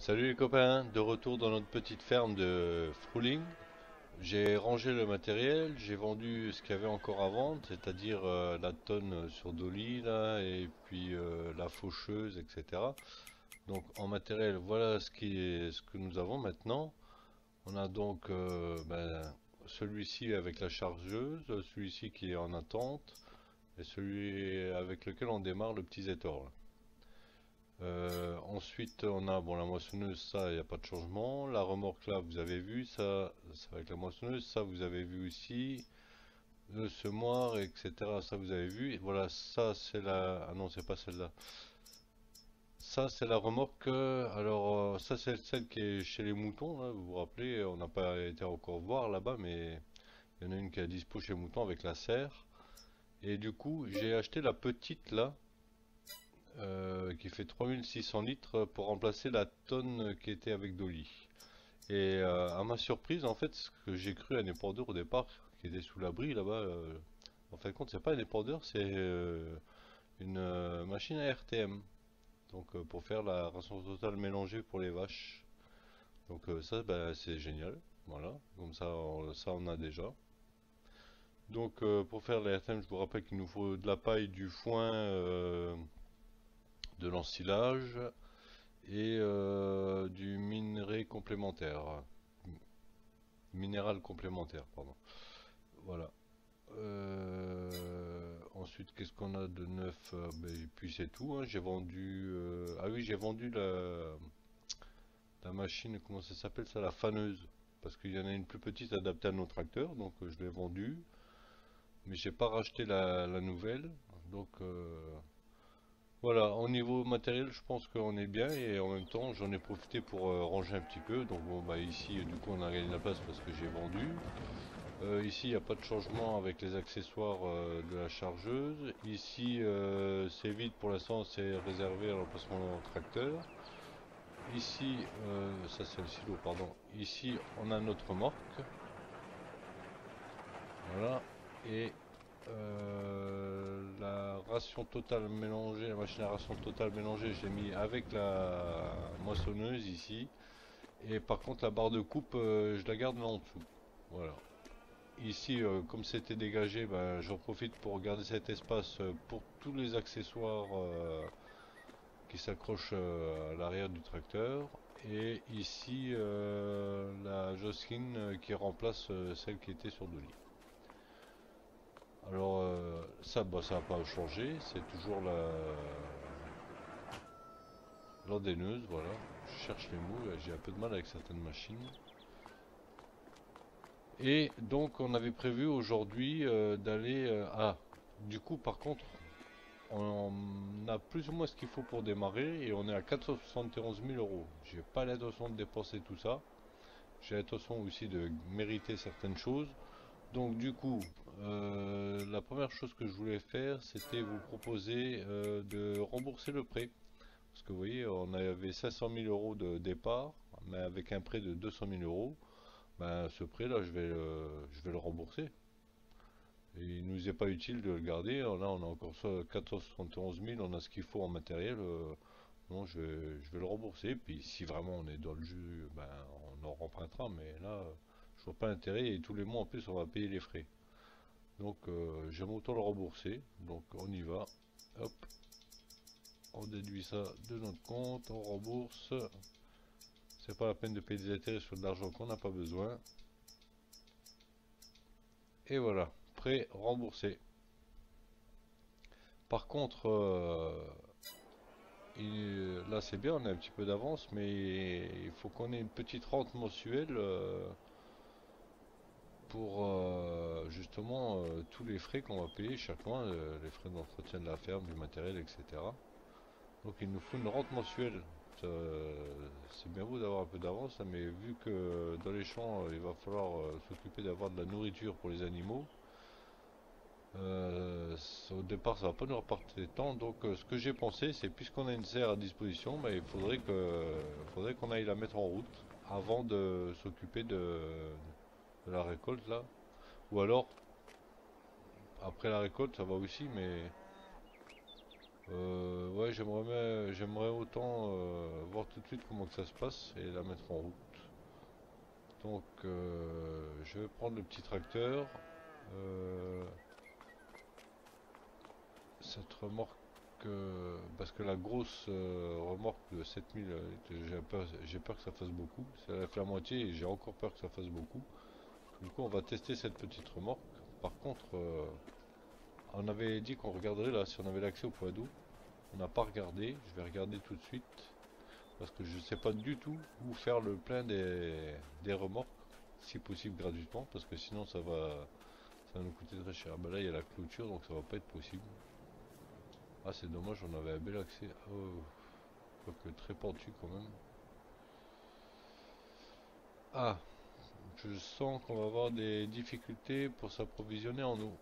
Salut les copains, de retour dans notre petite ferme de Fruling. J'ai rangé le matériel, j'ai vendu ce qu'il y avait encore à vendre, c'est-à-dire la tonne sur Dolly là, et puis la faucheuse, etc. Donc en matériel, voilà ce que nous avons maintenant. On a donc celui-ci avec la chargeuse, celui-ci qui est en attente, et celui avec lequel on démarre le petit Zetor là. Ensuite, on a bon, la moissonneuse, ça, il n'y a pas de changement. La remorque, là, vous avez vu, ça avec la moissonneuse, ça, vous avez vu aussi. Le semoir, etc., ça, vous avez vu. Et voilà, ça, c'est la. Ah non, c'est pas celle-là. Ça, c'est la remorque. Ça, c'est celle qui est chez les moutons, là, vous vous rappelez, on n'a pas été encore voir là-bas, mais il y en a une qui est à dispo chez les moutons avec la serre. Et du coup, j'ai acheté la petite, là. Qui fait 3600 litres pour remplacer la tonne qui était avec Dolly. Et à ma surprise, en fait, ce que j'ai cru un débordeur au départ, qui était sous l'abri là-bas, en fin de compte, c'est pas un débordeur, c'est une machine à RTM. Donc pour faire la ration totale mélangée pour les vaches. Donc ça, bah, c'est génial. Voilà, comme ça, ça on a déjà. Donc pour faire la RTM, je vous rappelle qu'il nous faut de la paille, du foin, de l'ensilage et du minerai complémentaire. Minéral complémentaire, pardon. Voilà. Ensuite, qu'est-ce qu'on a de neuf? Et puis c'est tout, hein. J'ai vendu. Ah oui, j'ai vendu la machine, comment ça s'appelle ça? La faneuse. Parce qu'il y en a une plus petite adaptée à nos tracteurs, donc je l'ai vendue. Mais j'ai pas racheté la nouvelle. Donc voilà, au niveau matériel, je pense qu'on est bien et en même temps, j'en ai profité pour ranger un petit peu. Donc bon, bah ici, du coup, on a gagné de la place parce que j'ai vendu. Ici, il n'y a pas de changement avec les accessoires de la chargeuse. Ici, c'est vide pour l'instant, c'est réservé à l'emplacement tracteur. Ici, ça c'est le silo, pardon. Ici, on a notre remorque. Voilà. Et la ration totale mélangée, la machine à ration totale mélangée, j'ai mis avec la moissonneuse ici. Et par contre, la barre de coupe, je la garde là en dessous. Voilà. Ici, comme c'était dégagé, ben, j'en profite pour garder cet espace pour tous les accessoires qui s'accrochent à l'arrière du tracteur. Et ici, la Josquin qui remplace celle qui était sur Dolly. Alors, ça, bah, ça n'a pas changé, c'est toujours l'ordonneuse, voilà. Je cherche les mots, j'ai un peu de mal avec certaines machines. Et donc, on avait prévu aujourd'hui d'aller. Du coup, par contre, on a plus ou moins ce qu'il faut pour démarrer et on est à 471 000 euros. J'ai pas l'intention de dépenser tout ça. J'ai l'intention aussi de mériter certaines choses. Donc du coup, la première chose que je voulais faire, c'était vous proposer de rembourser le prêt. Parce que vous voyez, on avait 500 000 euros de départ, mais avec un prêt de 200 000 euros, ben, ce prêt-là, je vais le rembourser. Et il nous est pas utile de le garder. Là, on a encore ça, 471 000, on a ce qu'il faut en matériel. Non, je vais le rembourser. Puis si vraiment on est dans le jus, ben, on en rempruntera. Mais là, je vois pas l'intérêt. Et tous les mois en plus, on va payer les frais. Donc, j'aime autant le rembourser. Donc, on y va. Hop, on déduit ça de notre compte, on rembourse. C'est pas la peine de payer des intérêts sur de l'argent qu'on n'a pas besoin. Et voilà, prêt remboursé. Par contre, là c'est bien, on a un petit peu d'avance, mais il faut qu'on ait une petite rente mensuelle pour justement tous les frais qu'on va payer chaque mois, les frais d'entretien de la ferme, du matériel, etc. Donc il nous faut une rente mensuelle. C'est bien beau d'avoir un peu d'avance, hein, mais vu que dans les champs il va falloir s'occuper d'avoir de la nourriture pour les animaux, au départ, ça va pas nous rapporter tant. Donc, ce que j'ai pensé, c'est puisqu'on a une serre à disposition, bah, faudrait qu'on aille la mettre en route avant de s'occuper de la récolte là. Ou alors, après la récolte, ça va aussi, mais Ouais, j'aimerais autant voir tout de suite comment que ça se passe et la mettre en route. Donc, je vais prendre le petit tracteur. Euh, Cette remorque, parce que la grosse remorque de 7000 litres, j'ai peur que ça fasse beaucoup. Ça a fait la moitié et j'ai encore peur que ça fasse beaucoup. Du coup, on va tester cette petite remorque. Par contre, on avait dit qu'on regarderait là si on avait l'accès au point d'eau. On n'a pas regardé. Je vais regarder tout de suite parce que je ne sais pas du tout où faire le plein des remorques, si possible gratuitement, parce que sinon ça va nous coûter très cher. Bah là, il y a la clôture, donc ça va pas être possible. Ah, c'est dommage, on avait un bel accès. Oh, quoique très pentu quand même. Ah, je sens qu'on va avoir des difficultés pour s'approvisionner en eau.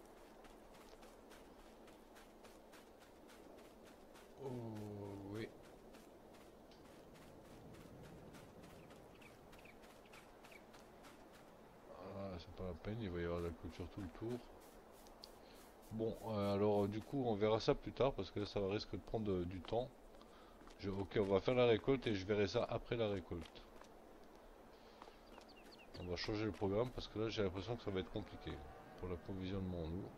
Oh, oui. Ah, c'est pas la peine, il va y avoir la clôture tout le tour. Bon, alors du coup, on verra ça plus tard parce que là, ça risque de prendre du temps. Ok, on va faire la récolte et je verrai ça après la récolte. On va changer le programme parce que là, j'ai l'impression que ça va être compliqué pour l'approvisionnement en eau.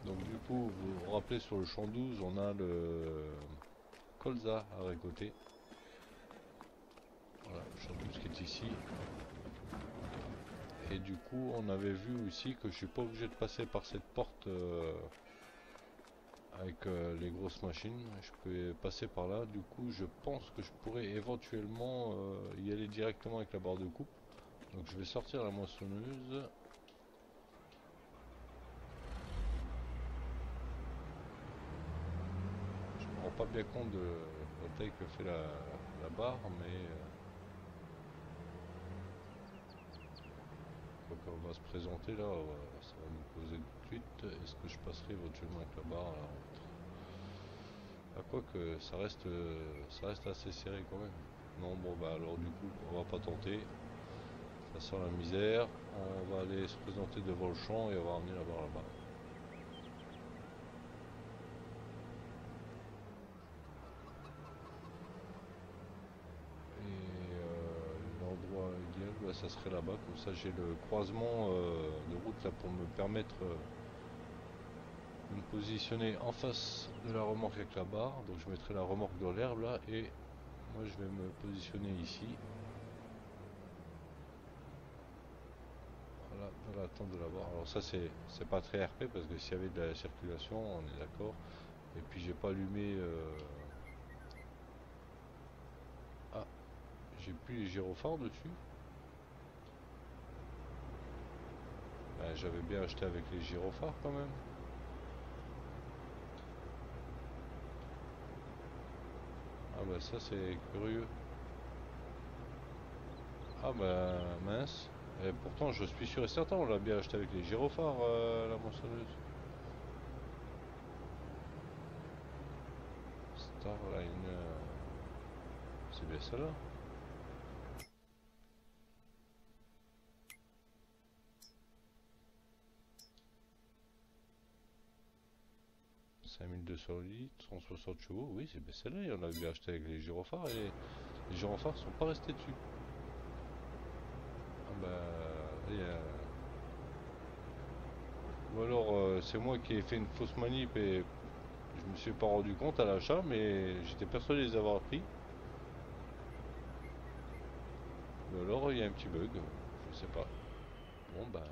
Donc du coup, vous vous rappelez sur le champ 12, on a le colza à récolter. Voilà, le champ 12 qui est ici. Et du coup, on avait vu aussi que je suis pas obligé de passer par cette porte avec les grosses machines. Je peux passer par là. Du coup, je pense que je pourrais éventuellement y aller directement avec la barre de coupe. Donc je vais sortir la moissonneuse. Je me rends pas bien compte de la taille que fait la barre, mais quand on va se présenter là, ça va nous poser tout de suite. Est-ce que je passerai éventuellement avec la barre là? Ah, quoique ça reste assez serré quand même. Non, bon bah alors du coup, on va pas tenter. Ça sent la misère. On va aller se présenter devant le champ et on va ramener la barre là-bas. Et l'endroit idéal, bah, ça serait là-bas. Comme ça, j'ai le croisement de route là pour me permettre de me positionner en face de la remorque avec la barre. Donc je mettrai la remorque dans l'herbe là et moi je vais me positionner ici. Voilà, dans l'attente de la barre. Alors ça c'est pas très RP parce que s'il y avait de la circulation, on est d'accord. Et puis j'ai pas allumé. Ah, j'ai plus les gyrophares dessus. Ben, j'avais bien acheté avec les gyrophares quand même. Ah bah ça c'est curieux. Ah bah mince. Et pourtant je suis sûr et certain on l'a bien acheté avec les gyrophares la moissonneuse. Starline. C'est bien ça là. 5200 litres, 160 chevaux, oui c'est bien celle-là, et on l'a bien acheté avec les gyrophares et les gyrophares sont pas restés dessus. Ah bah, ou alors c'est moi qui ai fait une fausse manip et je me suis pas rendu compte à l'achat, mais j'étais persuadé de les avoir pris. Ou alors il y a un petit bug, je sais pas. Bon bah,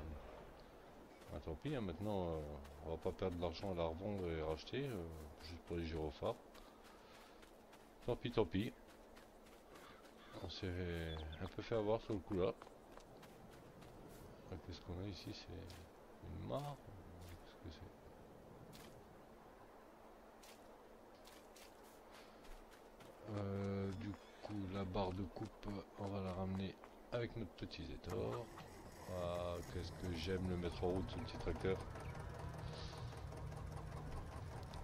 tant pis, hein, maintenant on va pas perdre de l'argent à la revendre et racheter, juste pour les gyrophares. Tant pis, tant pis. On s'est un peu fait avoir sur le coup là. Qu'est-ce qu'on a ici? C'est une mare? Qu'est-ce que c'est? Du coup, la barre de coupe, on va la ramener avec notre petit Zétor. Ah, qu'est-ce que j'aime le mettre en route, ce petit tracteur.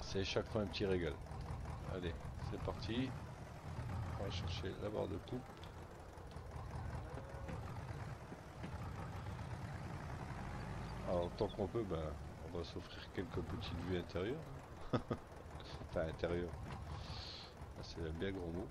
C'est chaque fois un petit régal. Allez, c'est parti. On va chercher la barre de coupe. Alors, tant qu'on peut, ben, on va s'offrir quelques petites vues intérieures. Enfin intérieur. Là, c'est un bien gros mot.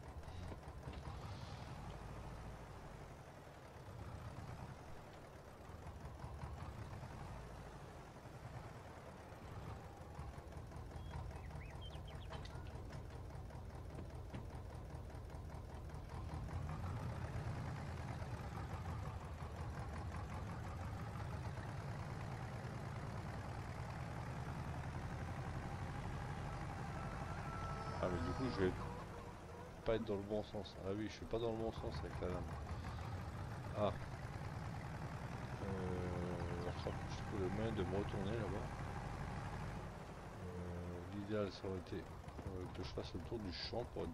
Ah mais du coup je vais pas être dans le bon sens. Ah oui, je suis pas dans le bon sens avec la lame. Ah. Il va falloir que je trouve le moyen de me retourner là-bas. L'idéal ça aurait été que je fasse le tour du champ pour être...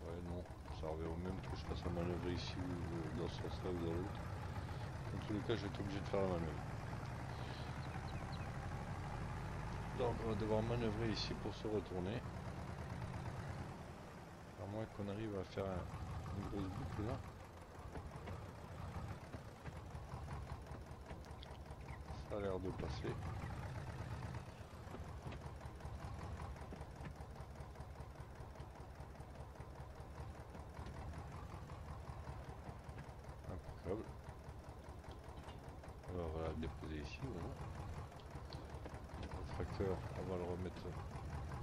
ouais non, ça revient au même que je fasse la manœuvre ici ou dans ce sens-là ou dans l'autre. Dans tous les cas je vais être obligé de faire la manœuvre. Donc on va devoir manœuvrer ici pour se retourner. À moins qu'on arrive à faire une grosse boucle là. Ça a l'air de passer. Impeccable. Alors on va la déposer ici, voilà. Le tracteur, on va le remettre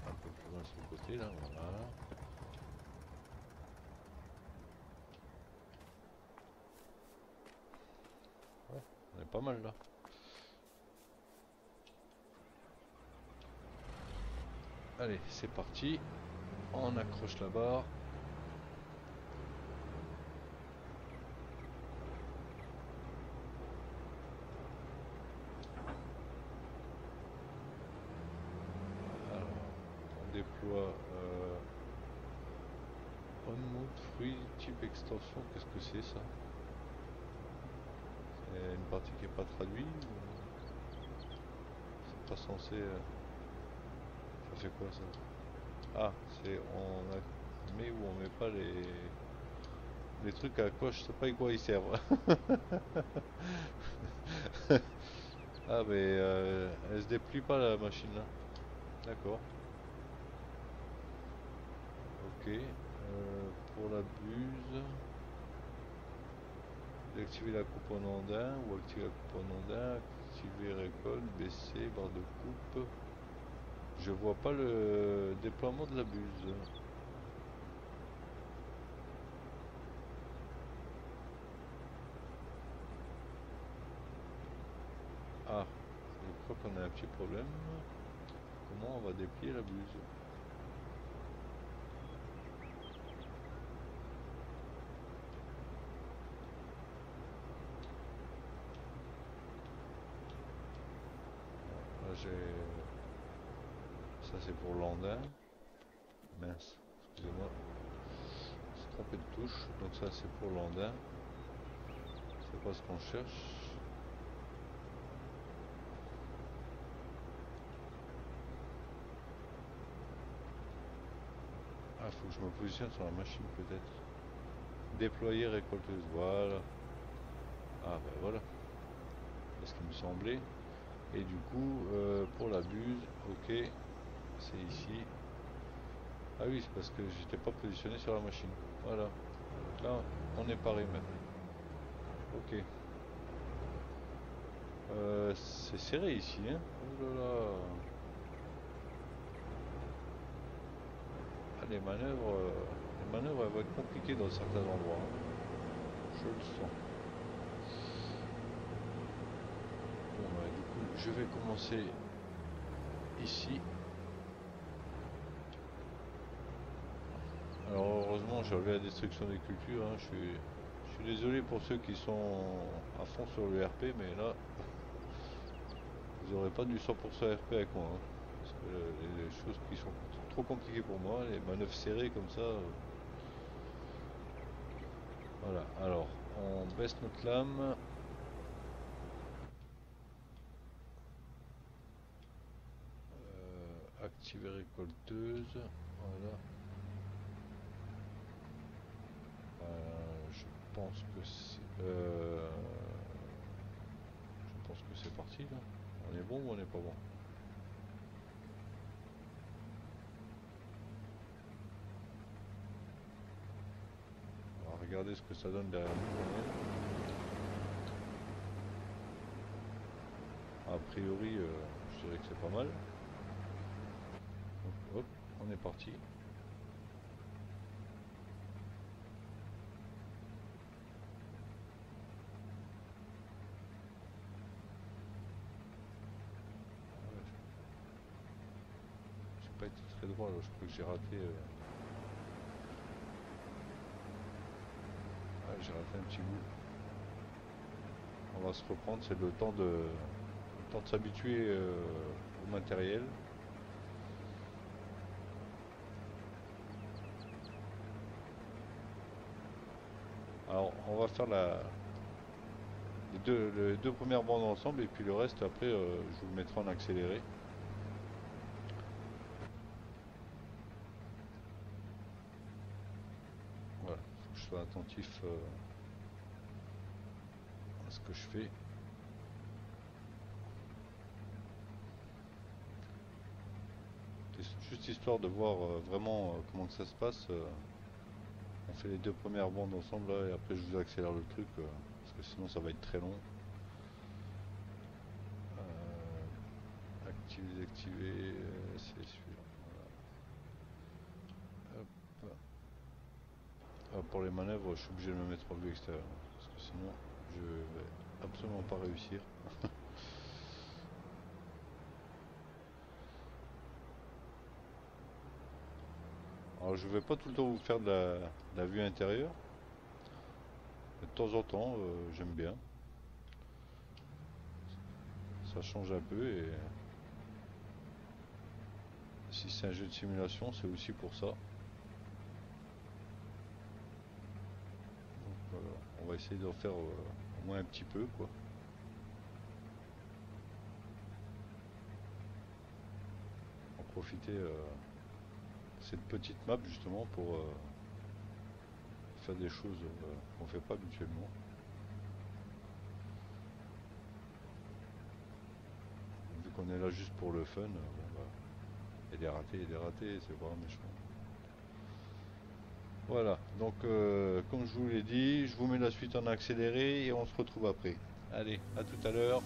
un peu plus loin sur le côté là, voilà. Ouais, on est pas mal là. Allez, c'est parti. On accroche la barre. Alors, on déploie on-mode fruit type extension. Qu'est-ce que c'est ça? C'est une partie qui n'est pas traduite? C'est pas censé... ça fait quoi ça? Ah, c'est on met ou on met pas les trucs à quoi je sais pas à quoi ils servent. Ah mais elle se déplie pas la machine là. D'accord. Ok. Pour la buse, activer la coupe en andin ou activer la coupe en andin, activer récolte, baisser, barre de coupe. Je vois pas le déploiement de la buse. Ah, je crois qu'on a un petit problème. Comment on va déplier la buse? Là j'ai... ça c'est pour l'andin. Mince, excusez-moi. C'est trompé de touche. Donc ça c'est pour l'andin. C'est pas ce qu'on cherche. Ah, faut que je me positionne sur la machine peut-être. Déployer récolteuse, voilà. Ah ben voilà, c'est ce qui me semblait. Et du coup, pour la buse, ok, c'est ici. Ah oui, c'est parce que j'étais pas positionné sur la machine. Voilà. Donc là, on est paré maintenant. Ok. C'est serré ici, hein. Oh là là. Ah, les manœuvres, elles vont être compliquées dans certains endroits, hein. Je le sens. Bon, bah, du coup, je vais commencer ici. Alors heureusement j'ai enlevé la destruction des cultures, hein. Je suis désolé pour ceux qui sont à fond sur le RP, mais là vous n'aurez pas du 100% RP avec moi, hein. Parce que les choses qui sont trop compliquées pour moi, les manœuvres serrées comme ça, voilà. Alors on baisse notre lame. Activer récolteuse, voilà. Je pense que c'est je pense que c'est parti là. On est bon ou on n'est pas bon? regarder ce que ça donne derrière nous quand même. A priori, je dirais que c'est pas mal. Donc, hop, on est parti. J'ai pas été très droit là, je crois que j'ai raté. Ah, j'ai raté un petit bout. On va se reprendre, c'est le temps de s'habituer au matériel. Alors on va faire les deux premières bandes ensemble et puis le reste après je vous le mettrai en accéléré. Voilà, faut que je sois attentif à ce que je fais. Juste histoire de voir vraiment comment que ça se passe. On fait les deux premières bandes ensemble là, et après je vous accélère le truc parce que sinon ça va être très long. Activer, désactiver, c'est celui-là. Voilà. Hop. Pour les manœuvres, je suis obligé de me mettre en vue extérieure parce que sinon je vais absolument pas réussir. Alors je vais pas tout le temps vous faire de la vue intérieure. De temps en temps, j'aime bien. Ça change un peu et si c'est un jeu de simulation, c'est aussi pour ça. Donc, on va essayer d'en faire au moins un petit peu quoi. En profiter cette petite map justement pour faire des choses qu'on fait pas habituellement. Vu qu'on est là juste pour le fun, bon, bah, il y a des ratés, c'est pas méchant. Voilà, donc comme je vous l'ai dit, je vous mets la suite en accéléré et on se retrouve après. Allez, à tout à l'heure.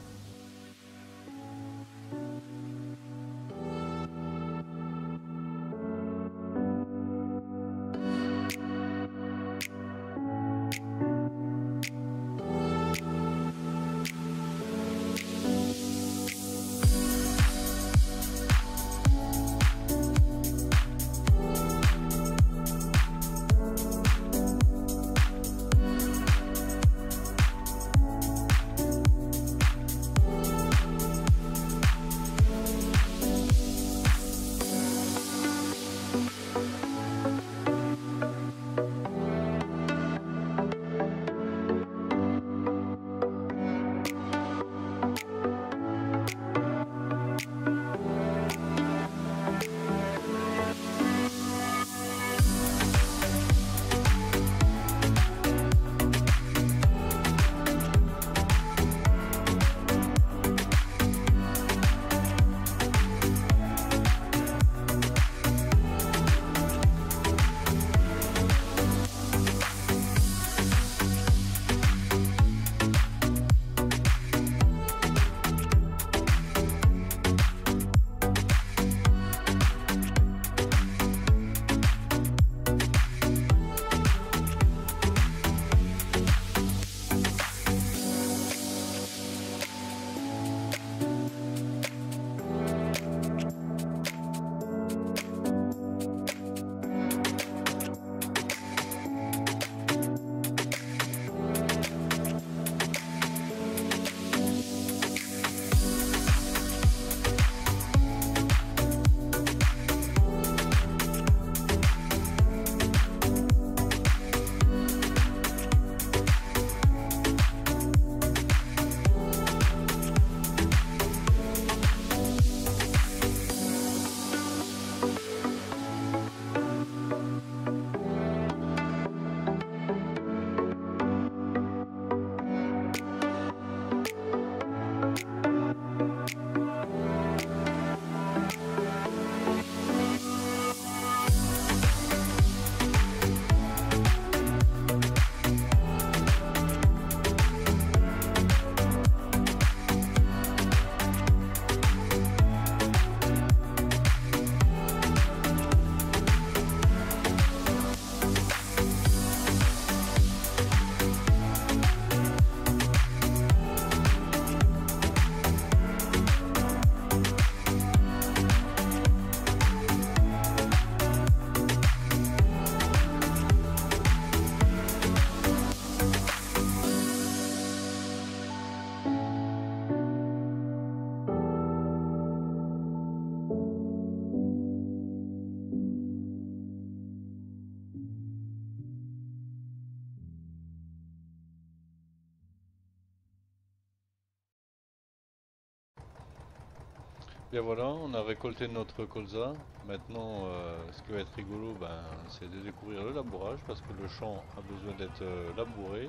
Bien voilà, on a récolté notre colza. Maintenant, ce qui va être rigolo, ben, c'est de découvrir le labourage parce que le champ a besoin d'être labouré.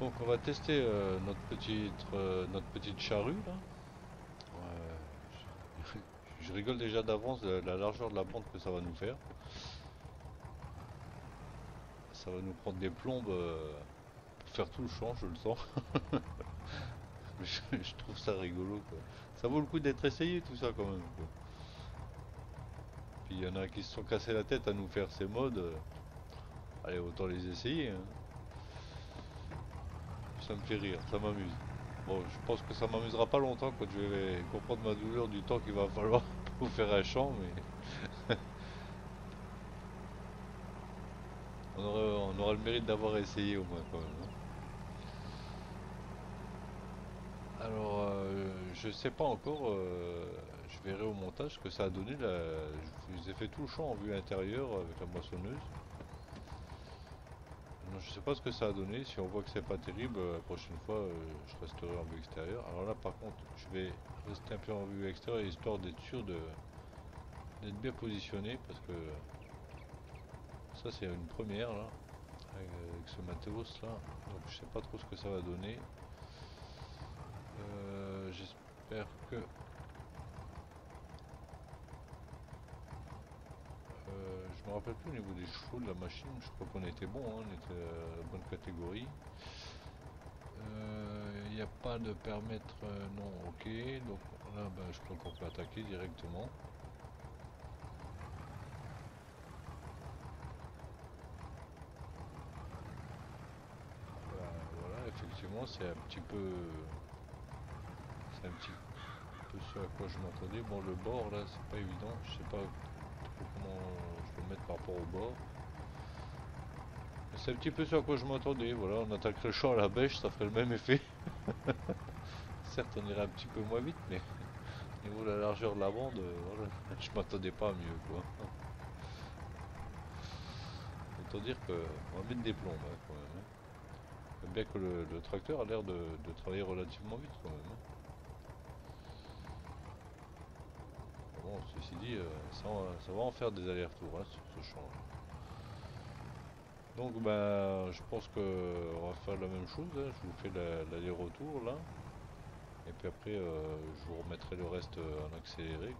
Donc on va tester notre petite charrue là. Je rigole déjà d'avance de la largeur de la bande que ça va nous faire. Ça va nous prendre des plombes pour faire tout le champ, je le sens. Je trouve ça rigolo quoi. Ça vaut le coup d'être essayé tout ça quand même quoi. Puis il y en a qui se sont cassés la tête à nous faire ces modes. Allez, autant les essayer, hein. Ça me fait rire, ça m'amuse. Bon, je pense que ça m'amusera pas longtemps quand je vais comprendre ma douleur du temps qu'il va falloir pour faire un champ, mais on aura le mérite d'avoir essayé au moins quand même, hein. Alors, je sais pas encore, je verrai au montage ce que ça a donné là. Je vous ai fait tout le champ en vue intérieure avec la moissonneuse. Non, je sais pas ce que ça a donné. Si on voit que c'est pas terrible, la prochaine fois, je resterai en vue extérieure. Alors là, par contre, je vais rester un peu en vue extérieure histoire d'être sûr d'être bien positionné parce que ça, c'est une première là avec ce matos là. Donc, je sais pas trop ce que ça va donner. J'espère que je me rappelle plus au niveau des chevaux de la machine. Je crois qu'on était bon, hein, on était à la bonne catégorie. Il n'y a pas de permettre, non, ok. Donc là, ben, je crois qu'on peut attaquer directement. Voilà, effectivement, c'est un petit peu ce à quoi je m'attendais. Bon, le bord là, c'est pas évident. Je sais pas trop comment je vais le mettre par rapport au bord. C'est un petit peu ce à quoi je m'attendais. Voilà, on attaquerait le champ à la bêche, ça ferait le même effet. Certes, on irait un petit peu moins vite, mais au niveau de la largeur de la bande, voilà, je m'attendais pas à mieux, quoi. Autant dire qu'on va mettre des plombs, hein, quand même, hein. Bien que le tracteur a l'air de travailler relativement vite, quand même, hein. Bon, ceci dit, ça va en faire des allers-retours, hein, sur ce champ. Donc, ben, je pense qu'on va faire la même chose, hein. Je vous fais l'aller-retour, là. Et puis après, je vous remettrai le reste en accéléré,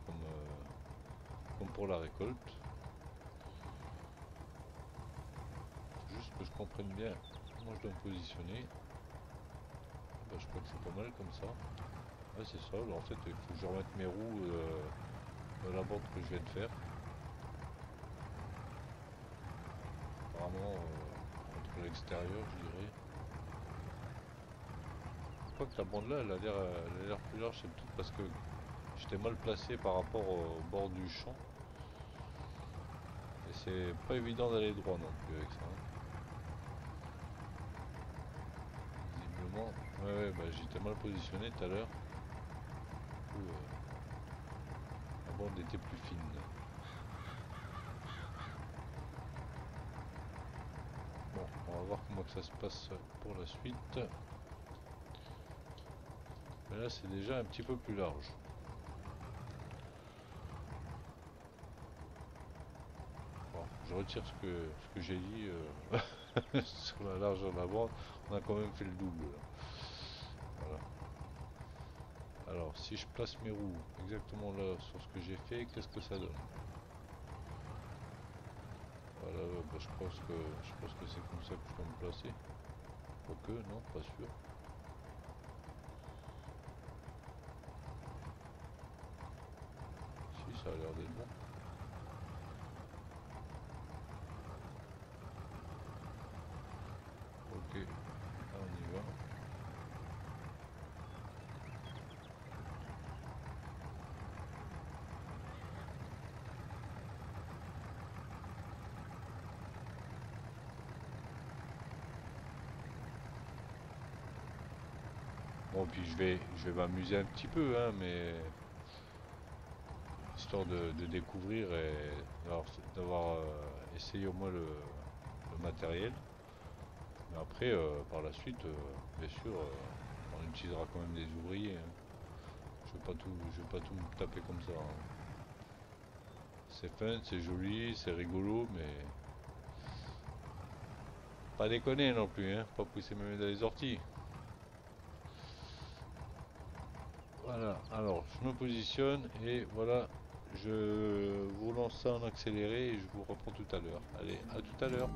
comme pour la récolte. Juste que je comprenne bien comment je dois me positionner. Ben, je crois que c'est pas mal comme ça. Ouais, c'est ça. En fait, il faut que je remette mes roues dans la bande que je viens de faire. Apparemment, entre l'extérieur, je dirais. Je crois que la bande là, elle a l'air plus large. C'est peut-être parce que j'étais mal placé par rapport au bord du champ. Et c'est pas évident d'aller droit non plus avec ça, hein. Visiblement, ouais, bah, j'étais mal positionné tout à l'heure. Du coup, la bande était plus fine. Bon, on va voir comment que ça se passe pour la suite. Mais là, c'est déjà un petit peu plus large. Bon, je retire ce que j'ai dit sur la largeur de la bande. On a quand même fait le double, là. Voilà. Alors, si je place mes roues exactement là sur ce que j'ai fait, qu'est-ce que ça donne? Voilà, bah, je pense que c'est comme ça que je dois me placer. Quoique, non, pas sûr. Si, ça a l'air d'être bon. Ok, là on y va. Bon, puis je vais m'amuser un petit peu, hein, mais histoire de découvrir et d'avoir essayé au moins le matériel. Mais après, par la suite, bien sûr, on utilisera quand même des ouvriers, hein. Je je vais pas tout me taper comme ça, hein. C'est fun, c'est joli, c'est rigolo, mais pas déconner non plus, hein, pas pousser mes mains dans les orties. Voilà, alors je me positionne et voilà, je vous lance ça en accéléré et je vous reprends tout à l'heure. Allez, à tout à l'heure.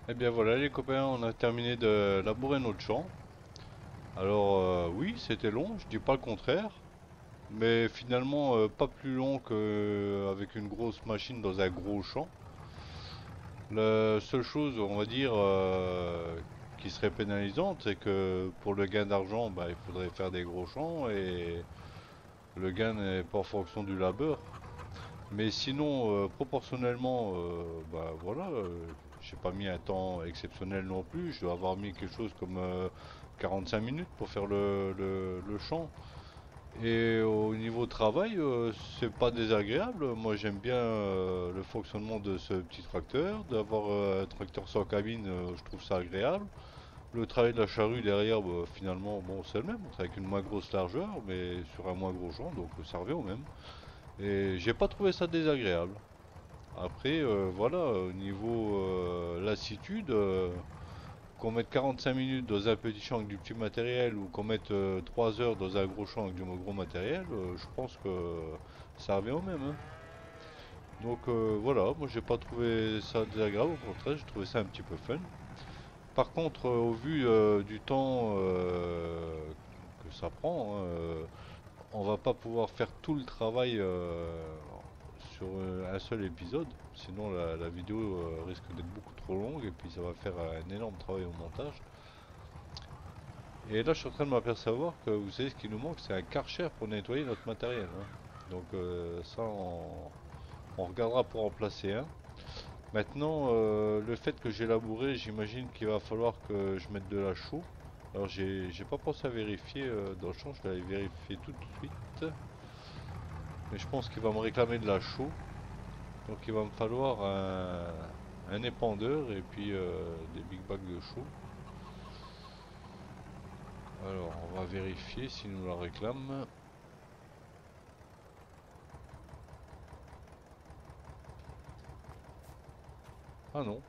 Et bien voilà les copains, on a terminé de labourer notre champ. Alors oui, c'était long, je dis pas le contraire, mais finalement pas plus long qu'avec une grosse machine dans un gros champ. La seule chose, on va dire, qui serait pénalisante, c'est que pour le gain d'argent, bah, il faudrait faire des gros champs et le gain n'est pas en fonction du labeur. Mais sinon, proportionnellement, bah voilà, j'ai pas mis un temps exceptionnel non plus. Je dois avoir mis quelque chose comme 45 minutes pour faire le champ. Et au niveau travail, c'est pas désagréable. Moi, j'aime bien le fonctionnement de ce petit tracteur. D'avoir un tracteur sans cabine, je trouve ça agréable. Le travail de la charrue derrière, bah, finalement, bon, c'est le même. C'est avec une moins grosse largeur, mais sur un moins gros champ, donc ça revient au même. Et j'ai pas trouvé ça désagréable. Après, voilà, au niveau lassitude, qu'on mette 45 minutes dans un petit champ avec du petit matériel ou qu'on mette 3 heures dans un gros champ avec du gros matériel, je pense que ça revient au même, hein. Donc voilà, moi j'ai pas trouvé ça désagréable, au contraire, j'ai trouvé ça un petit peu fun. Par contre, au vu du temps que ça prend, hein, on va pas pouvoir faire tout le travail sur un seul épisode, sinon la vidéo risque d'être beaucoup trop longue et puis ça va faire un énorme travail au montage. Et là je suis en train de m'apercevoir que vous savez ce qui nous manque, c'est un Karcher pour nettoyer notre matériel, hein. Donc ça on regardera pour en placer un. Maintenant le fait que j'ai labouré, j'imagine qu'il va falloir que je mette de la chaux. Alors j'ai pas pensé à vérifier dans le champ, je l'avais vérifié tout de suite. Mais je pense qu'il va me réclamer de la chaux. Donc il va me falloir un épandeur et puis des big bags de chaux. Alors on va vérifier s'il nous la réclame. Ah non.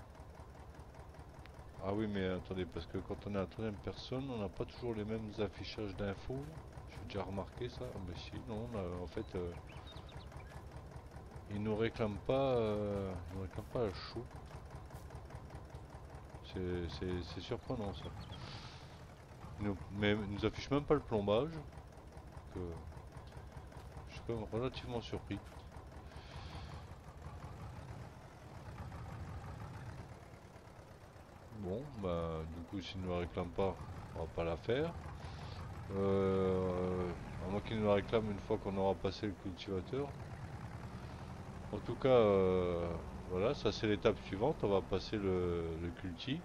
Ah oui mais attendez, parce que quand on est à la troisième personne, on n'a pas toujours les mêmes affichages d'infos. J'ai déjà remarqué ça. Ah mais si, non, en fait il nous réclame pas la chaux. C'est surprenant ça. Mais il nous affiche même pas le plombage. Donc, je suis quand même relativement surpris. Bon, bah du coup s'il ne la réclame pas, on va pas la faire. À moins qu'il nous la réclame une fois qu'on aura passé le cultivateur. En tout cas, voilà, ça c'est l'étape suivante. On va passer le culti.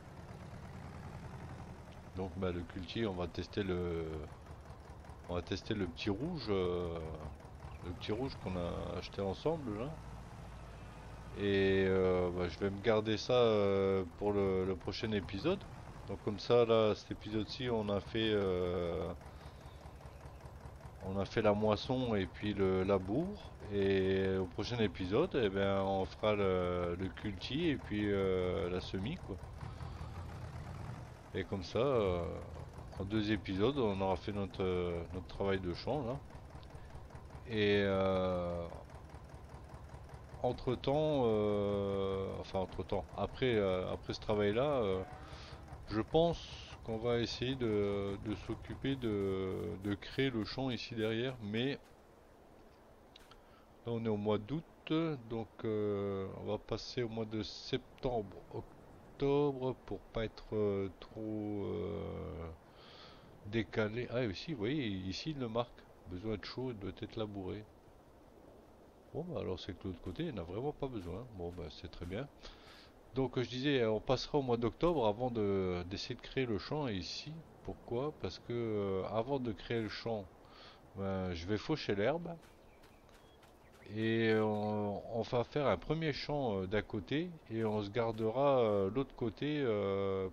Donc bah, le culti, on va tester le petit rouge qu'on a acheté ensemble là. Et bah, je vais me garder ça pour le prochain épisode. Donc comme ça là, cet épisode-ci, on a fait la moisson et puis le labour. Et au prochain épisode, eh ben, on fera le culti et puis la semis quoi. Et comme ça, en 2 épisodes, on aura fait notre travail de champ là. Et entre-temps, enfin entre-temps, après ce travail-là, je pense qu'on va essayer de s'occuper de créer le champ ici derrière, mais là on est au mois d'août, donc on va passer au mois de septembre, octobre pour pas être trop décalé. Ah et aussi, vous voyez, ici il le marque, besoin de chaud, il doit être labouré. Bon bah alors c'est que de l'autre côté, il n'a vraiment pas besoin. Bon bah c'est très bien. Donc je disais, on passera au mois d'octobre avant d'essayer de créer le champ ici. Pourquoi? Parce que avant de créer le champ, ben, je vais faucher l'herbe et on va faire un premier champ d'un côté et on se gardera l'autre côté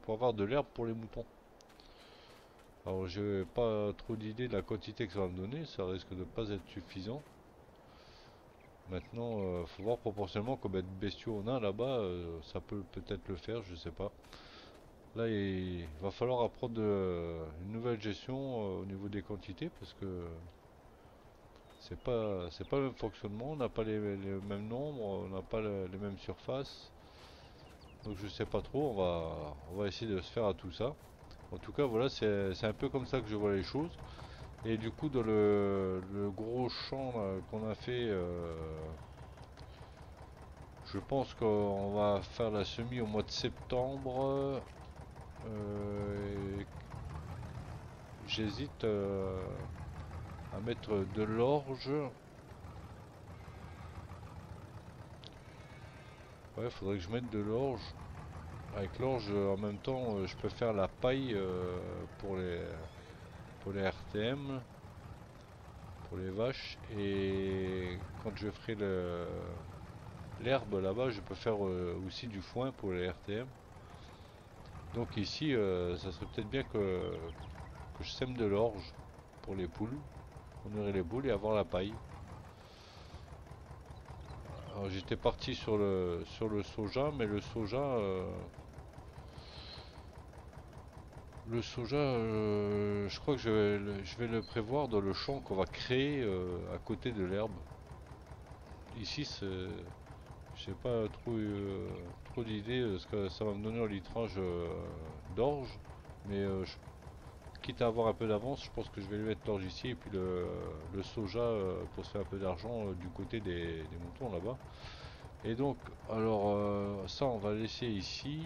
pour avoir de l'herbe pour les moutons. Alors j'ai pas trop d'idée de la quantité que ça va me donner, ça risque de pas être suffisant. Maintenant, faut voir proportionnellement combien de bestiaux on a là-bas, ça peut peut-être le faire, je sais pas. Là, il va falloir apprendre une nouvelle gestion au niveau des quantités parce que c'est pas le même fonctionnement, on n'a pas les mêmes nombres, on n'a pas les mêmes surfaces. Donc je sais pas trop, on va essayer de se faire à tout ça. En tout cas, voilà, c'est un peu comme ça que je vois les choses. Et du coup, dans le gros champ qu'on a fait, je pense qu'on va faire la semis au mois de septembre. J'hésite à mettre de l'orge. Ouais, faudrait que je mette de l'orge. Avec l'orge, en même temps, je peux faire la paille pour les RTM, pour les vaches. Et quand je ferai l'herbe là-bas, je peux faire aussi du foin pour les RTM. Donc ici, ça serait peut-être bien que je sème de l'orge pour les poules. On nourrir les poules et avoir la paille. Alors j'étais parti sur le soja, mais le soja, je crois que je vais le prévoir dans le champ qu'on va créer à côté de l'herbe. Ici, j'ai pas trop d'idées ce que ça va me donner en litrage d'orge, mais quitte à avoir un peu d'avance, je pense que je vais lui mettre l'orge ici et puis le soja pour se faire un peu d'argent du côté des moutons là-bas. Et donc, alors ça on va laisser ici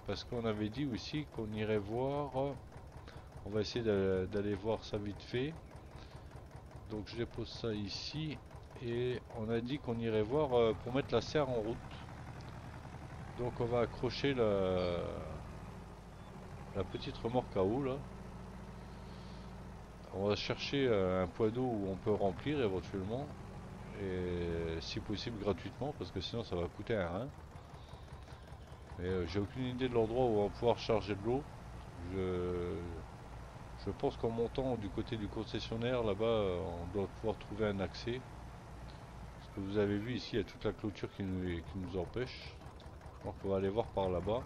parce qu'on avait dit aussi qu'on irait voir. On va essayer d'aller voir ça vite fait. Donc je dépose ça ici et on a dit qu'on irait voir pour mettre la serre en route. Donc on va accrocher la petite remorque à eau là. On va chercher un point d'eau où on peut remplir éventuellement. Et si possible gratuitement parce que sinon ça va coûter un rein. Mais j'ai aucune idée de l'endroit où on va pouvoir charger de l'eau. Je, je pense qu'en montant du côté du concessionnaire là-bas on doit pouvoir trouver un accès. Parce que vous avez vu ici il y a toute la clôture qui nous empêche. Donc on va aller voir par là-bas.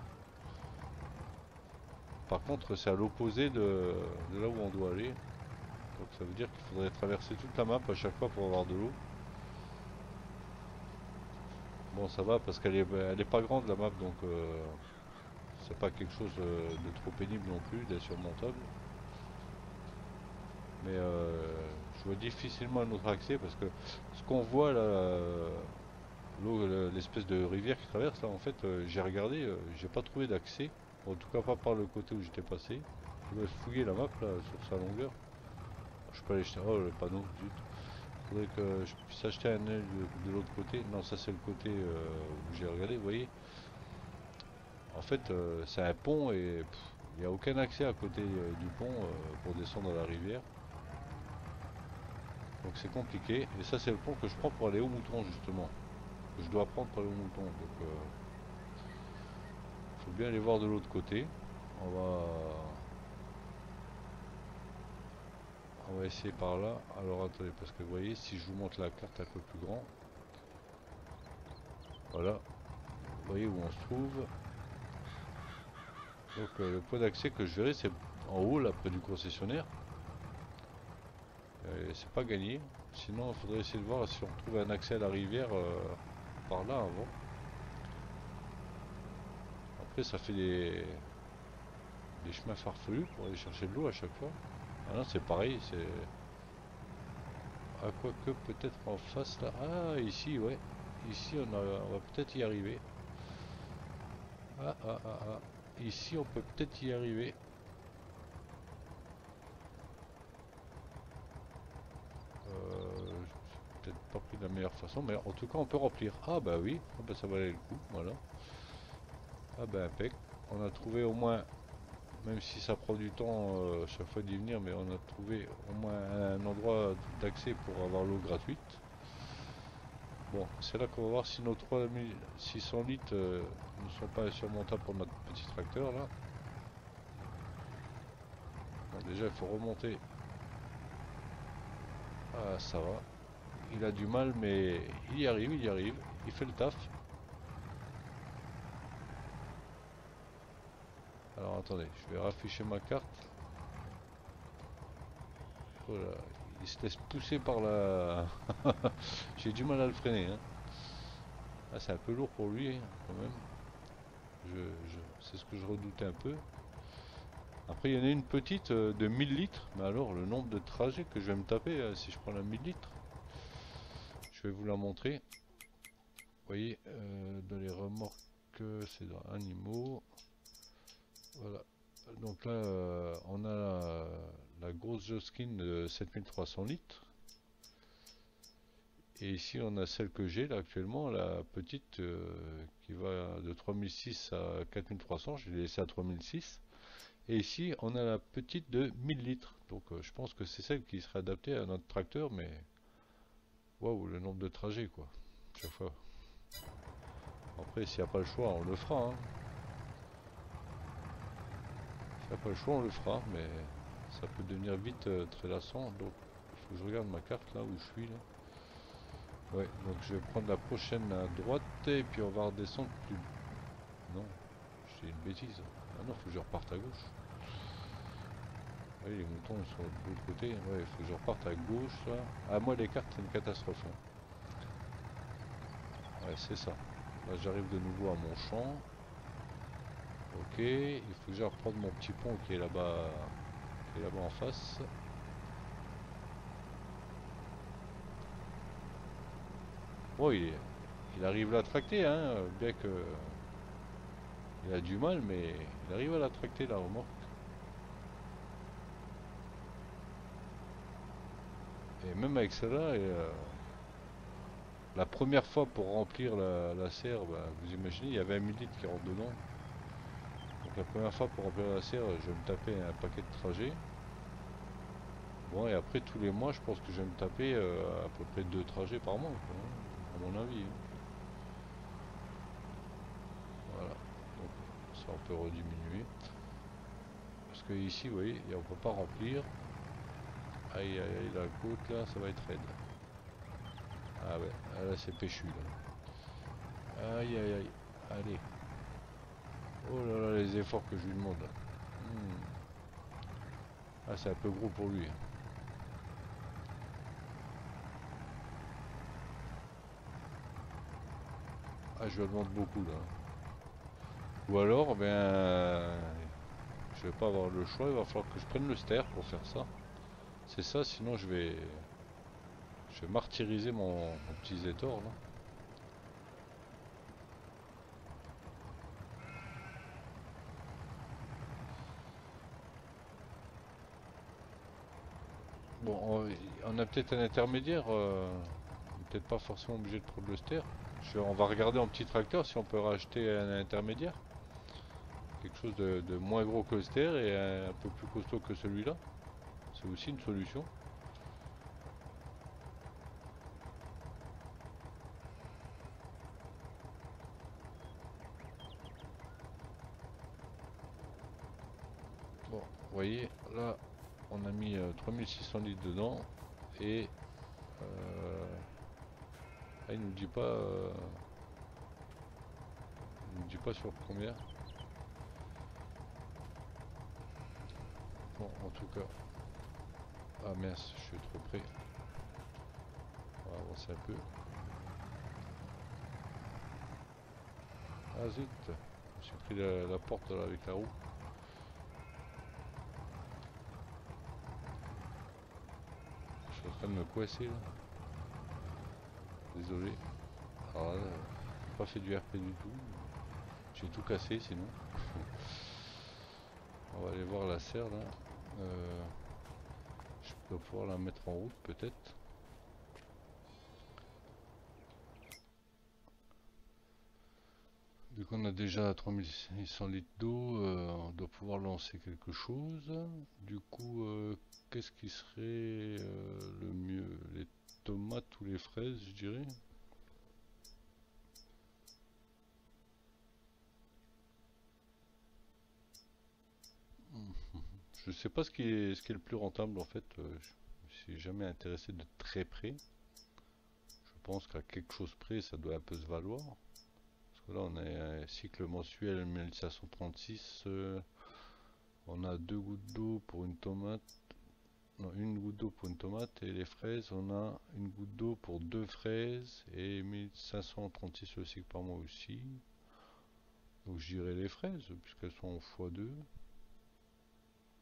Par contre c'est à l'opposé de là où on doit aller. Donc ça veut dire qu'il faudrait traverser toute la map à chaque fois pour avoir de l'eau. Bon ça va parce elle est pas grande la map donc c'est pas quelque chose de trop pénible non plus, d'insurmontable. Mais je vois difficilement un autre accès parce que ce qu'on voit là, l'eau, l'espèce de rivière qui traverse là en fait, j'ai regardé, j'ai pas trouvé d'accès. En tout cas pas par le côté où j'étais passé. Je dois fouiller la map là sur sa longueur. Je peux aller jeter. Oh le panneau, zut. Faudrait que je puisse acheter un œil de l'autre côté. Non ça c'est le côté où j'ai regardé, vous voyez. En fait c'est un pont et il n'y a aucun accès à côté du pont pour descendre à la rivière. Donc c'est compliqué. Et ça c'est le pont que je prends pour aller au mouton justement. Que je dois prendre pour aller au mouton. Donc faut bien aller voir de l'autre côté. On va essayer par là. Alors attendez, parce que vous voyez, si je vous montre la carte un peu plus grand. Voilà. Vous voyez où on se trouve. Donc le point d'accès que je verrai c'est en haut là près du concessionnaire. C'est pas gagné. Sinon il faudrait essayer de voir si on trouve un accès à la rivière par là avant. Après ça fait des chemins farfelus pour aller chercher de l'eau à chaque fois. Ah non c'est pareil, c'est... Ah quoique peut-être en face là. Ah ici ouais. Ici on va peut-être y arriver. Ah. Ici on peut peut-être y arriver. Peut-être pas pris de la meilleure façon, mais en tout cas on peut remplir. Ah bah oui, ah bah ça valait le coup, voilà. Ah bah impec. On a trouvé au moins, même si ça prend du temps chaque fois d'y venir, mais on a trouvé au moins un endroit d'accès pour avoir l'eau gratuite. Bon, c'est là qu'on va voir si nos 3600 litres ne sont pas insurmontables pour notre petit tracteur là. Bon, déjà il faut remonter. Ah ça va. Il a du mal mais il y arrive, il fait le taf. Alors attendez, je vais rafficher ma carte. Voilà, il se laisse pousser par la... J'ai du mal à le freiner. Hein. Ah, c'est un peu lourd pour lui quand même. C'est ce que je redoutais un peu. Après il y en a une petite de 1000 litres. Mais alors le nombre de trajets que je vais me taper si je prends la 1000 litres. Je vais vous la montrer. Vous voyez, dans les remorques, c'est dans animaux. Voilà. Donc là, on a la grosse Joskin de 7300 litres. Et ici, on a celle que j'ai là actuellement, la petite qui va de 3006 à 4300. Je l'ai laissée à 3006. Et ici, on a la petite de 1000 litres. Donc je pense que c'est celle qui serait adaptée à notre tracteur, mais waouh, le nombre de trajets quoi, chaque fois. Après, s'il n'y a pas le choix, on le fera. Hein. S'il n'y a pas le choix, on le fera, mais ça peut devenir vite très lassant. Donc, il faut que je regarde ma carte là où je suis. Là. Ouais, donc je vais prendre la prochaine à droite et puis on va redescendre plus. Non, c'est une bêtise. Ah non, il faut que je reparte à gauche. Oui, les moutons ils sont de l'autre côté. Ouais, il faut que je reparte à gauche là. Ah, moi, les cartes, c'est une catastrophe. Hein. Ouais, c'est ça. Là, j'arrive de nouveau à mon champ. Ok, il faut que j'aille reprendre mon petit pont qui est là-bas en face. Bon, il arrive à la tracter, hein, bien que il a du mal, mais il arrive à la tracter la remorque. Et même avec celle-là, la première fois pour remplir la serre, bah, vous imaginez, il y avait 1 000 litres qui rentre dedans. Donc la première fois pour remplir la serre, je vais me taper un paquet de trajets. Bon, et après tous les mois, je pense que je vais me taper à peu près 2 trajets par mois, quoi, hein, à mon avis, hein. Voilà, donc ça on peut rediminuer. Parce que ici, vous voyez, on peut pas remplir. Aïe aïe aïe, la côte là, ça va être raide. Ah ouais, ah, là c'est péchu là. Aïe aïe aïe, allez. Oh là là, les efforts que je lui demande là. Hmm. Ah, c'est un peu gros pour lui. Ah, je lui demande beaucoup là. Ou alors, ben, je vais pas avoir le choix, il va falloir que je prenne le ster pour faire ça. C'est ça, sinon je vais martyriser mon petit Zétor là. Bon, on a peut-être un intermédiaire, peut-être pas forcément obligé de prendre le ster. On va regarder en petit tracteur si on peut racheter un intermédiaire. Quelque chose de moins gros que le ster et un peu plus costaud que celui-là. C'est aussi une solution. Bon, vous voyez, là, on a mis 3600 litres dedans et il nous dit pas, il nous dit pas sur combien. Bon, en tout cas, ah mince, je suis trop près. On va avancer un peu. Ah zut, je me suis pris la porte là, avec la roue. Je suis en train de me coincer là. Désolé. Alors là, j'ai pas fait du RP du tout. J'ai tout cassé sinon. On va aller voir la serre là. Je peux pouvoir la mettre en route peut-être. Vu qu'on a déjà 3600 litres d'eau, on doit pouvoir lancer quelque chose. Du coup, qu'est-ce qui serait le mieux? Les tomates ou les fraises, je dirais. Je sais pas ce qui est le plus rentable en fait. Je me suis jamais intéressé de très près. Je pense qu'à quelque chose près, ça doit un peu se valoir. Parce que là, on a un cycle mensuel 1536. On a 2 gouttes d'eau pour une tomate. Non, 1 goutte d'eau pour une tomate. Et les fraises, on a 1 goutte d'eau pour 2 fraises. Et 1536 le cycle par mois aussi. Donc je dirais les fraises, puisqu'elles sont en x2.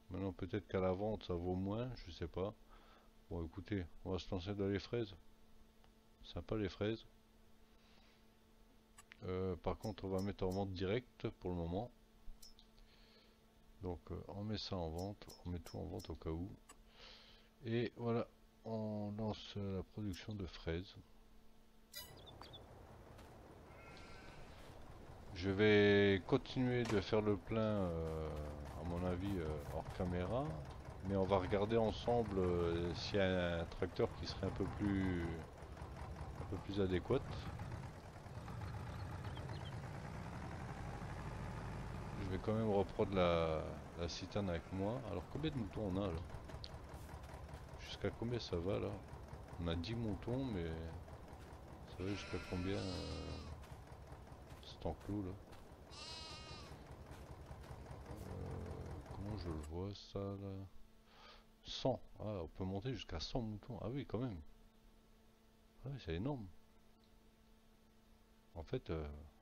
Maintenant, peut-être qu'à la vente, ça vaut moins, je sais pas. Bon, écoutez, on va se lancer dans les fraises. Sympa les fraises. Par contre, on va mettre en vente direct pour le moment. Donc, on met ça en vente. On met tout en vente au cas où. Et voilà, on lance la production de fraises. Je vais continuer de faire le plein, à mon avis, hors caméra. Mais on va regarder ensemble s'il y a un tracteur qui serait un peu plus adéquat. Je vais quand même reprendre la citerne avec moi. Alors combien de moutons on a là? Jusqu'à combien ça va là? On a 10 moutons mais ça va jusqu'à combien cet enclos là? Comment je le vois ça là? 100. Ah, on peut monter jusqu'à 100 moutons. Ah oui quand même. Ah oui, c'est énorme. En fait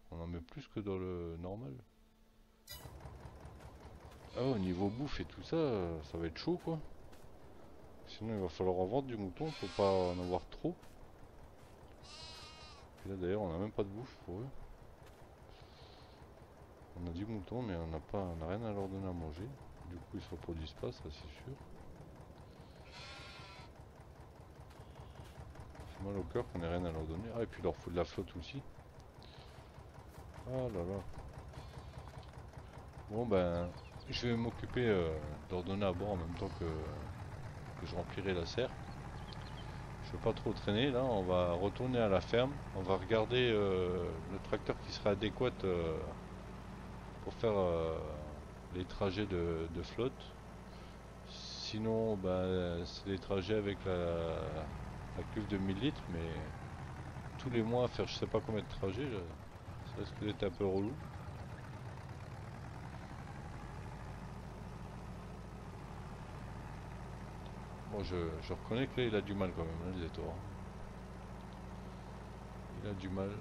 on en met plus que dans le normal. Ah, au niveau bouffe et tout ça, ça va être chaud quoi. Sinon il va falloir en vendre du mouton pour pas en avoir trop. Et là d'ailleurs on a même pas de bouffe pour eux. On a du mouton mais on n'a rien à leur donner à manger. Du coup ils se reproduisent pas, ça c'est sûr. C'est mal au cœur qu'on ait rien à leur donner. Ah et puis il leur faut de la flotte aussi. Ah là là. Bon ben je vais m'occuper de leur donner à boire en même temps que je remplirai la serre. Je veux pas trop traîner là, on va retourner à la ferme. On va regarder le tracteur qui serait adéquat pour faire les trajets de flotte. Sinon, ben, c'est des trajets avec la cuve de 1000 litres, mais tous les mois faire je sais pas combien de trajets, ça risque d'être un peu relou. Bon, je reconnais que là, il a du mal quand même, hein, les étoiles. Il a du mal.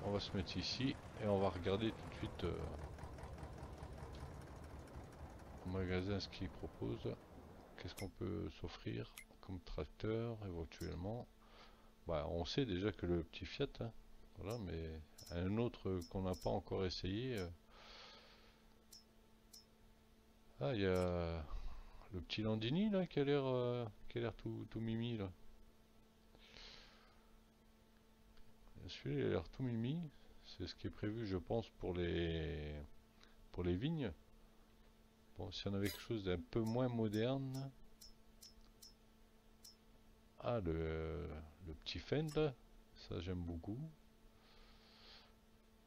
On va se mettre ici et on va regarder tout de suite au magasin ce qu'il propose. Qu'est-ce qu'on peut s'offrir comme tracteur éventuellement. Bah, on sait déjà que le petit Fiat, hein, voilà, mais un autre qu'on n'a pas encore essayé. Ah, il y a le petit Landini là qui a l'air tout mimi là. Celui-là il a l'air tout mimi. C'est ce qui est prévu, je pense, pour les vignes. Bon, si on avait quelque chose d'un peu moins moderne. Ah, le petit Fend là, ça j'aime beaucoup.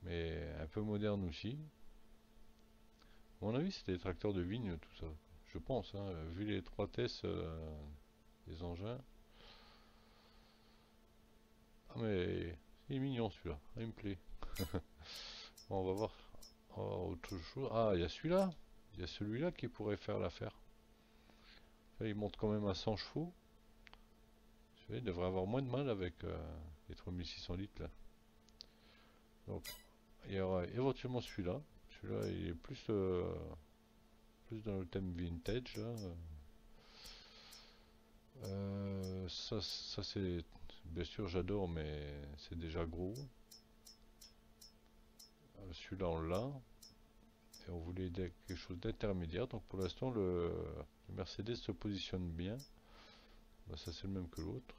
Mais un peu moderne aussi. À mon avis, c'était des tracteurs de vigne, tout ça. Je pense, hein, vu l'étroitesse des engins. Ah, mais il est mignon celui-là. Ah, il me plaît. Bon, on va voir. Oh, autre chose. Ah, il y a celui-là. Il y a celui-là qui pourrait faire l'affaire. Là, il monte quand même à 100 chevaux. Celui-là, il devrait avoir moins de mal avec les 3600 litres là. Donc, il y aura éventuellement celui-là. Celui-là, il est plus dans le thème vintage là. Ça c'est bien sûr j'adore mais c'est déjà gros. Celui-là on l'a et on voulait quelque chose d'intermédiaire donc pour l'instant le Mercedes se positionne bien. Bah, ça c'est le même que l'autre.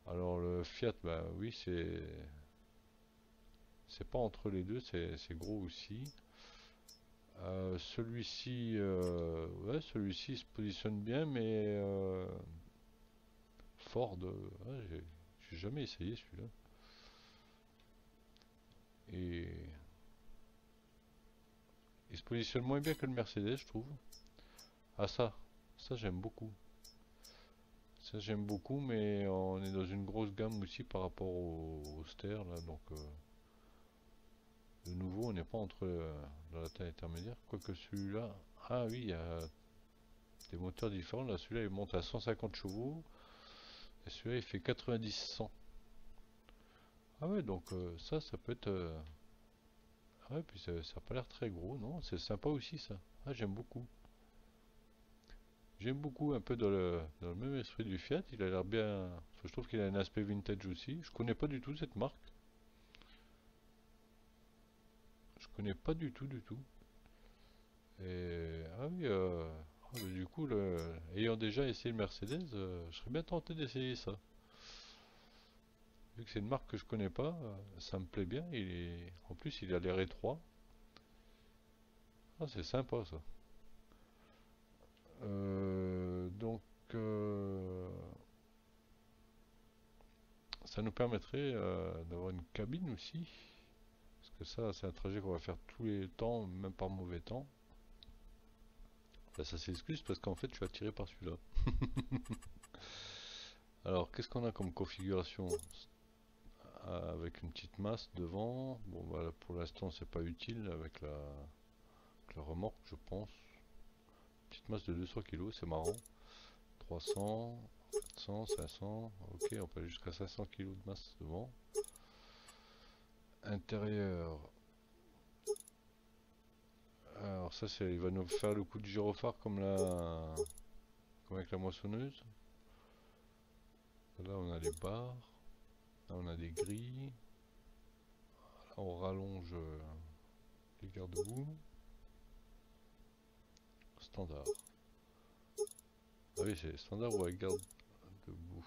Alors le Fiat bah oui c'est pas entre les deux, c'est gros aussi. Celui-ci ouais celui-ci se positionne bien mais Ford j'ai jamais essayé celui-là. Et il se positionne moins bien que le Mercedes, je trouve. Ah ça j'aime beaucoup. Ça j'aime beaucoup, mais on est dans une grosse gamme aussi par rapport au Ster là, donc de nouveau on n'est pas entre dans la taille intermédiaire. Quoique celui-là, ah oui, il y a des moteurs différents. Là, celui-là il monte à 150 chevaux et celui-là il fait 90-100. Ah ouais, donc ça peut être. Ah ouais, puis ça a pas l'air très gros, non? C'est sympa aussi ça. Ah j'aime beaucoup. J'aime beaucoup un peu dans le même esprit du Fiat, il a l'air bien. Parce que je trouve qu'il a un aspect vintage aussi. Je connais pas du tout cette marque. Je connais pas du tout du tout. Et ah oui, ah, mais du coup, ayant déjà essayé le Mercedes, je serais bien tenté d'essayer ça. Vu que c'est une marque que je connais pas, ça me plaît bien. En plus, il a l'air étroit. Ah, c'est sympa ça. Donc, ça nous permettrait d'avoir une cabine aussi. Parce que ça, c'est un trajet qu'on va faire tous les temps, même par mauvais temps. Là, ça s'excuse parce qu'en fait, je suis attiré par celui-là. Alors, qu'est-ce qu'on a comme configuration? Avec une petite masse devant. Bon, voilà, pour l'instant, c'est pas utile avec la remorque, je pense. Petite masse de 200 kg, c'est marrant. 300, 400, 500. Ok, on peut aller jusqu'à 500 kg de masse devant. Intérieur. Alors ça c'est, il va nous faire le coup du gyrophare comme comme avec la moissonneuse. Là on a les barres, là on a des grilles, là on rallonge les garde-boue. Standard. Ah oui c'est standard ou avec garde-boue.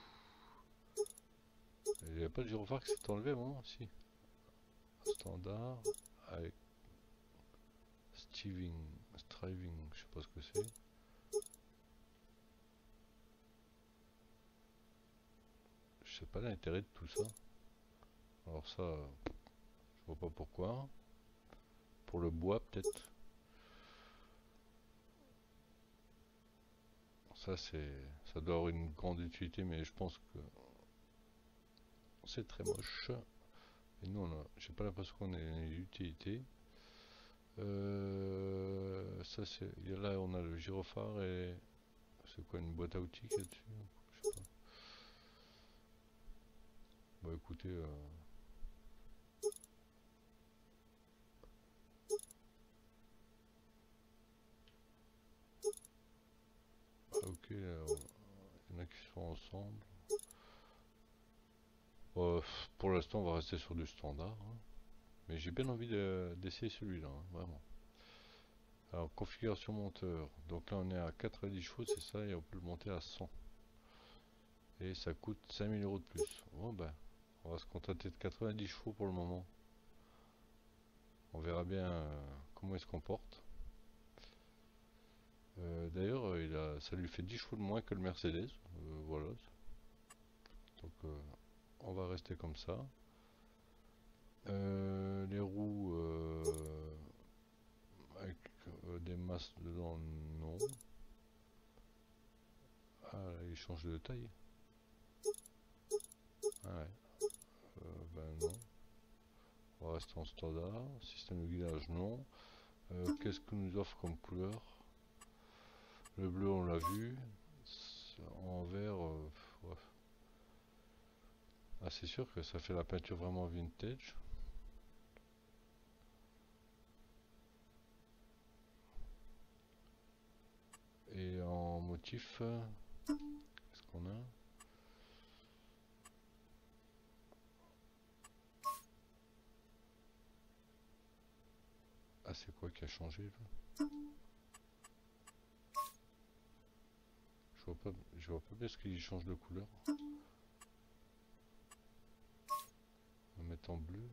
Il n'y a pas de gyrophare qui s'est enlevé à un moment, si. Standard avec striving, je sais pas ce que c'est. Je sais pas l'intérêt de tout ça. Alors ça, je vois pas pourquoi. Pour le bois peut-être. Ça doit avoir une grande utilité, mais je pense que c'est très moche. Et nous, j'ai pas l'impression qu'on ait une utilité. Ça c'est, là on a le gyrophare et c'est quoi une boîte à outils qu'il y a dessus? Je sais pas. Bah écoutez, ok, il y en a qui sont ensemble. Pour l'instant, on va rester sur du standard, hein. Mais j'ai bien envie d'essayer celui-là, hein, vraiment. Alors, configuration monteur. Donc là, on est à 90 chevaux, c'est ça, et on peut le monter à 100. Et ça coûte 5000 € de plus. Bon, ben, on va se contenter de 90 chevaux pour le moment. On verra bien comment il se comporte. D'ailleurs, ça lui fait 10 chevaux de moins que le Mercedes. Voilà. Donc, on va rester comme ça. Les roues avec des masses dedans, non. Ah, là, il change de taille. Ah ouais. Ben non. On va rester en standard. Système de guidage, non. Qu'est-ce que nous offre comme couleur? Le bleu, on l'a vu. En vert, ouais. Ah, c'est sûr que ça fait la peinture vraiment vintage. Et en motif, qu'est-ce qu'on a? Ah, c'est quoi qui a changé là? Je vois pas bien ce qu'il change de couleur. On va mettre en bleu.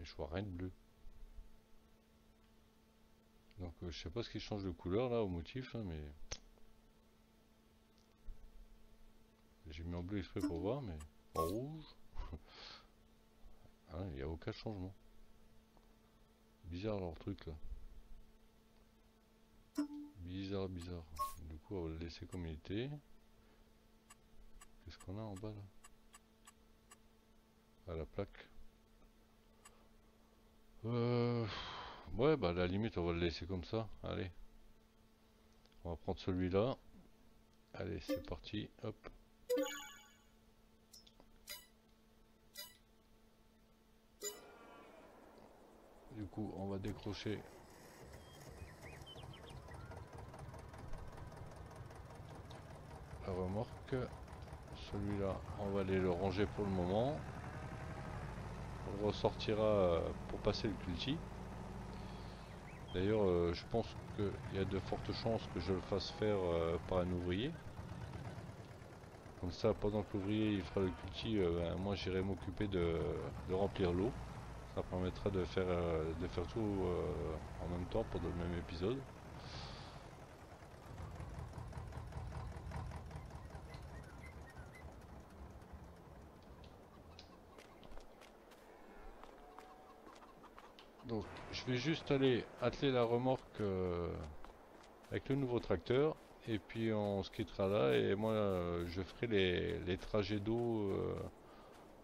Et je vois rien de bleu. Donc je sais pas ce qui change de couleur là au motif là, mais j'ai mis en bleu exprès pour voir, mais en rouge, hein, il n'y a aucun changement. Bizarre leur truc là. Bizarre, bizarre. Du coup on va le laisser comme il était. Qu'est-ce qu'on a en bas là? À la plaque. Ouais, bah à la limite on va le laisser comme ça. Allez. On va prendre celui-là. Allez, c'est parti. Hop. Du coup, on va décrocher la remorque. Celui-là, on va aller le ranger pour le moment. On le ressortira pour passer le culti. D'ailleurs, je pense qu'il y a de fortes chances que je le fasse faire par un ouvrier. Comme ça, pendant que l'ouvrier il fera le culti, ben, moi j'irai m'occuper de remplir l'eau. Ça permettra de faire tout en même temps pendant le même épisode. Donc je vais juste aller atteler la remorque avec le nouveau tracteur. Et puis on se quittera là et moi je ferai les trajets d'eau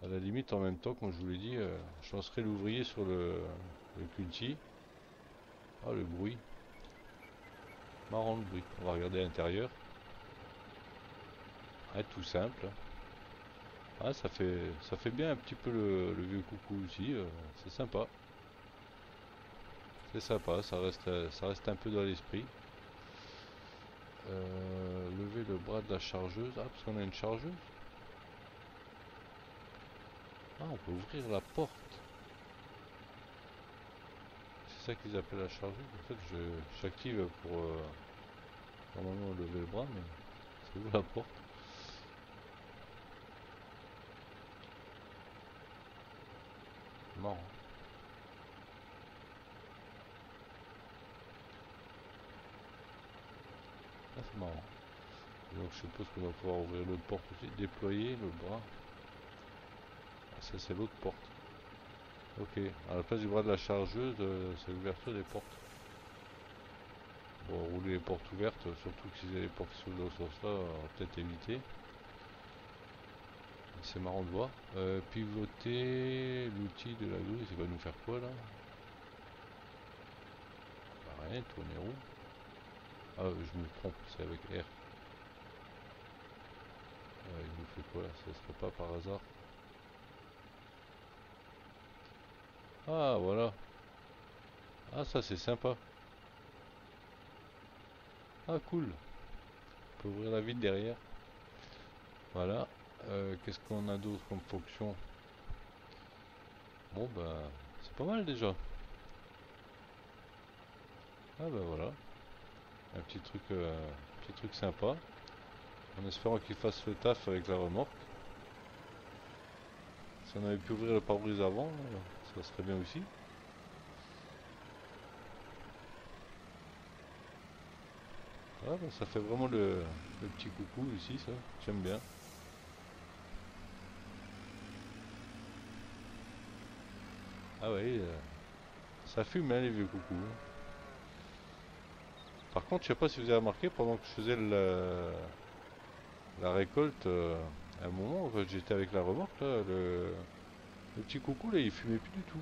à la limite en même temps, comme je vous l'ai dit, je lancerai l'ouvrier sur le culti. Ah le bruit, marrant le bruit. On va regarder à l'intérieur. Ah, tout simple. Ah, ça fait bien un petit peu le vieux coucou aussi. C'est sympa. C'est sympa, ça reste un peu dans l'esprit. Lever le bras de la chargeuse. Ah, parce qu'on a une chargeuse. Ah, on peut ouvrir la porte. C'est ça qu'ils appellent la chargeuse. En fait, j'active pour normalement lever le bras, mais c'est où la porte? Marrant. Ah, c'est marrant. Donc je suppose qu'on va pouvoir ouvrir le porte aussi. Déployer le bras. Ah, ça c'est l'autre porte. Ok. À la place du bras de la chargeuse, c'est l'ouverture des portes. Bon, rouler les portes ouvertes, surtout que si les portes qui s'ouvrent dans ce sens-là, on va peut-être éviter. C'est marrant de voir. Pivoter l'outil de la grue, ça va nous faire quoi là? Bah, rien, tourner roue. Ah, je me trompe, c'est avec R. Il nous fait quoi là? Ça serait pas par hasard? Ah, voilà. Ah, ça c'est sympa. Ah, cool. On peut ouvrir la vitre derrière. Voilà. Qu'est-ce qu'on a d'autre comme fonction? Bon, bah, c'est pas mal déjà. Ah, bah voilà. Petit truc sympa. En espérant qu'il fasse le taf avec la remorque. Si on avait pu ouvrir le pare-brise avant, ça serait bien aussi. Ah, bah, ça fait vraiment le petit coucou ici, ça. J'aime bien. Ah oui, ça fume hein, les vieux coucous, hein. Par contre, je sais pas si vous avez remarqué, pendant que je faisais la récolte, à un moment, quand j'étais avec la remorque, là, le petit coucou, là, il fumait plus du tout.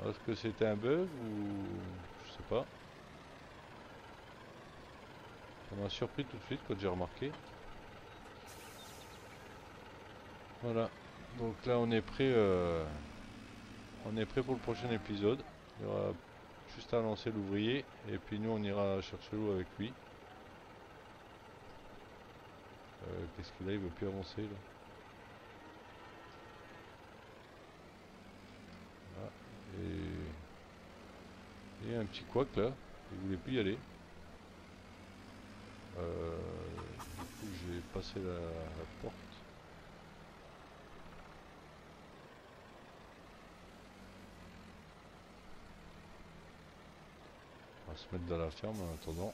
Alors, est-ce que c'était un bug ou... Je sais pas. Ça m'a surpris tout de suite quand j'ai remarqué. Voilà. Donc là, on est prêt pour le prochain épisode. Il y aura juste à lancer l'ouvrier et puis nous, on ira chercher l'eau avec lui. Qu'est-ce qu'il a? Il veut plus avancer là. Ah, et un petit couac là. Il voulait plus y aller. Du coup, j'ai passé la porte. On va se mettre dans la ferme en attendant.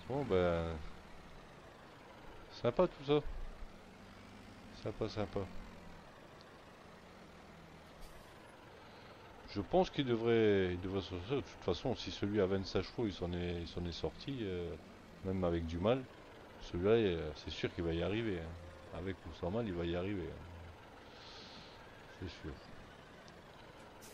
Bon ben, sympa tout ça. Sympa, sympa. Je pense il devrait sortir. De toute façon, si celui à 25 chevaux, il s'en est sorti, même avec du mal. Celui-là, c'est sûr qu'il va y arriver, hein. Avec ou sans mal, il va y arriver, hein. C'est sûr.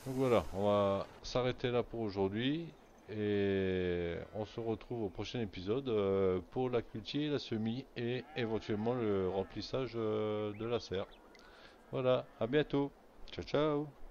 Donc voilà, on va s'arrêter là pour aujourd'hui. Et on se retrouve au prochain épisode pour la culture, la semis et éventuellement le remplissage de la serre. Voilà, à bientôt. Ciao ciao.